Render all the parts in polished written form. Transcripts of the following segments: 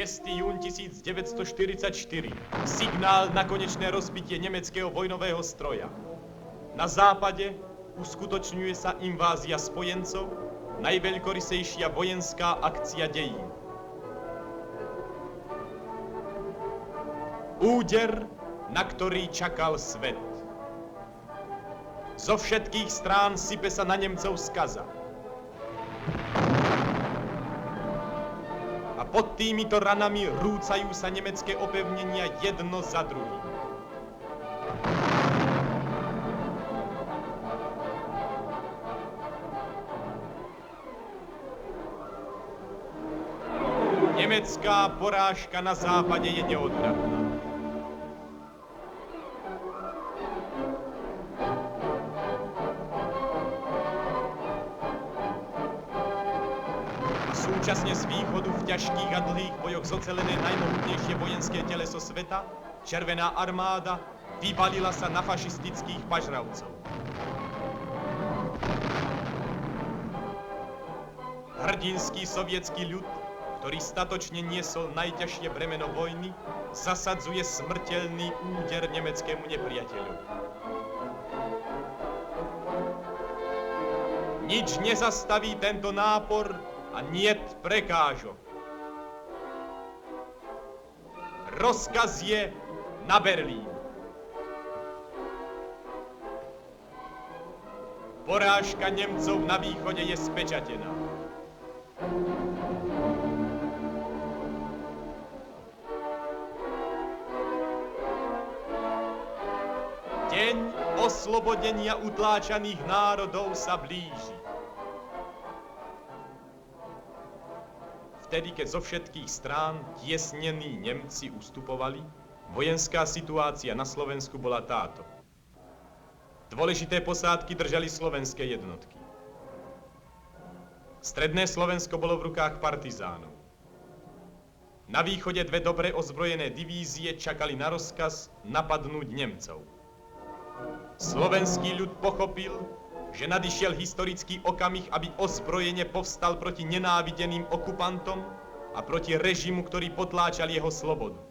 6. jún 1944. Signál na konečné rozbitie nemeckého vojnového stroja. Na západe uskutočňuje sa invázia spojencov, najveľkorysejšia vojenská akcia dejín. Úder, na ktorý čakal svet. Zo všetkých strán sype sa na Nemcov skaza. A pod týmito ranami rúcajú sa nemecké opevnenia jedno za druhým. Nemecká porážka na západe je neodvratná. Súčasne z východu v ťažkých a dlhých bojoch zocelené najmohutnejšie vojenské teleso sveta, Červená armáda, vybalila sa na fašistických pažravcov. Hrdinský sovietský ľud, ktorý statočne niesol najťažšie bremeno vojny, zasadzuje smrteľný úder nemeckému nepriateľovi. Nič nezastaví tento nápor a niet prekážok. Rozkaz je na Berlín. Porážka Nemcov na východe je spečatená. Deň oslobodenia utláčaných národov sa blíži. Vtedy, keď zo všetkých strán tiesnení Nemci ustupovali, vojenská situácia na Slovensku bola táto. Dôležité posádky držali slovenské jednotky. Stredné Slovensko bolo v rukách partizánov. Na východe dve dobre ozbrojené divízie čakali na rozkaz napadnúť Nemcov. Slovenský ľud pochopil, že nadišiel historický okamih, aby ozbrojene povstal proti nenávideným okupantom a proti režimu, ktorý potláčal jeho slobodu.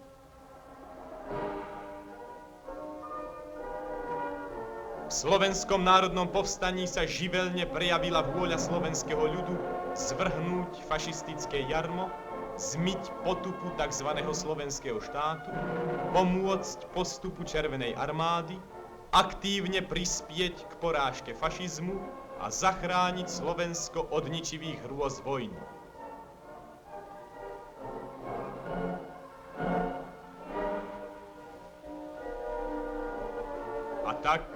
V slovenskom národnom povstaní sa živelne prejavila vôľa slovenského ľudu zvrhnúť fašistické jarmo, zmyť potupu tzv. Slovenského štátu, pomôcť postupu Červenej armády, aktívne prispieť k porážke fašizmu a zachrániť Slovensko od ničivých hrôz vojny. A tak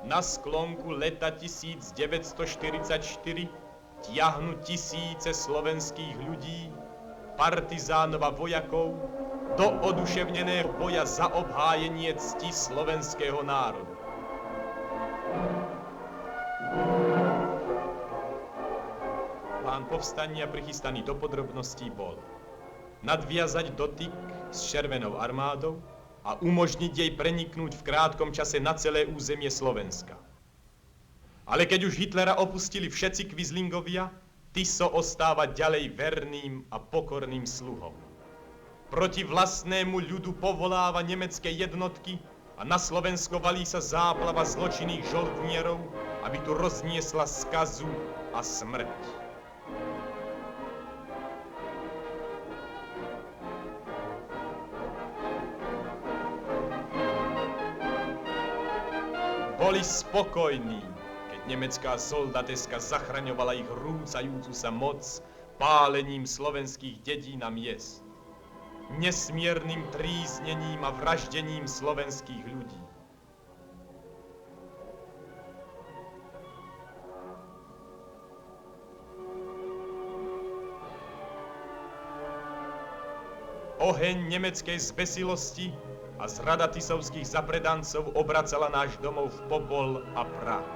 na sklonku leta 1944 tiahnu tisíce slovenských ľudí, partizánov a vojakov do oduševneného boja za obhájenie cti slovenského národa. Plán povstania prichystaný do podrobností bol nadviazať dotyk s Červenou armádou a umožniť jej preniknúť v krátkom čase na celé územie Slovenska. Ale keď už Hitlera opustili všetci Quislingovia, Tiso ostáva ďalej verným a pokorným sluhom. Proti vlastnému ľudu povoláva nemecké jednotky a na Slovensko valí sa záplava zločinných žoldnierov, aby tu rozniesla skazu a smrť. Boli spokojní, keď nemecká soldateska zachraňovala ich rúcajúcu sa moc pálením slovenských dedín a miest, nesmiernym tríznením a vraždením slovenských ľudí. Oheň nemeckej zbesilosti a zrada tisovských zapredancov obracala náš domov v popol a prach.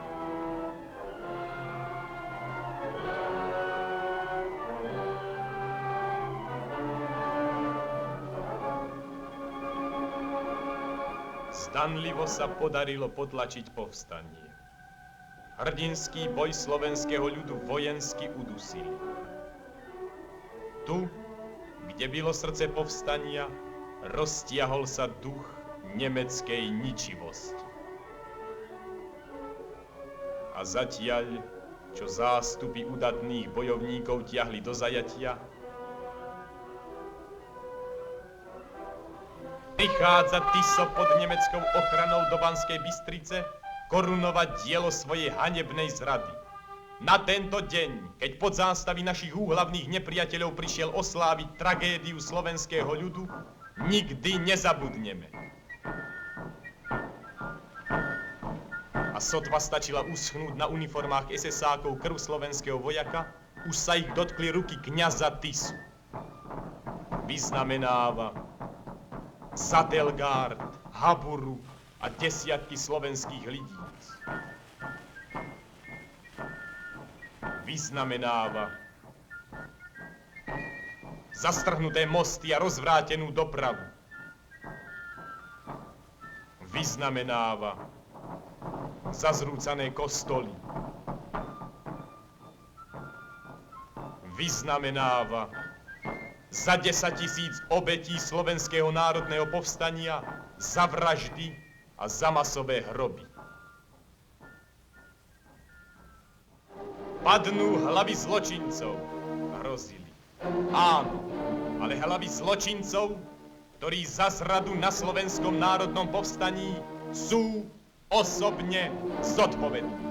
Zdanlivo sa podarilo potlačiť povstanie. Hrdinský boj slovenského ľudu vojensky udusili. Tu, kde bylo srdce povstania, roztiahol sa duch nemeckej ničivosti. A zatiaľ, čo zástupy udatných bojovníkov tiahli do zajatia, prichádza Tiso pod nemeckou ochranou do Banskej Bystrice korunovať dielo svojej hanebnej zrady. Na tento deň, keď pod zástavy našich úhlavných nepriateľov prišiel osláviť tragédiu slovenského ľudu, nikdy nezabudneme. A sotva stačila uschnúť na uniformách SS-ákov krv slovenského vojaka, už sa ich dotkli ruky kňaza Tisu. Vyznamenáva Zatelgard, Haburu a desiatky slovenských lidíc. Vyznamenáva zastrhnuté mosty a rozvrátenú dopravu. Vyznamenáva zazrúcané kostoly. Vyznamenáva za 10 000 obetí slovenského národného povstania, za vraždy a za masové hroby. Padnú hlavy zločincov, hrozili. Áno, ale hlavy zločincov, ktorí za zradu na slovenskom národnom povstaní sú osobne zodpovední.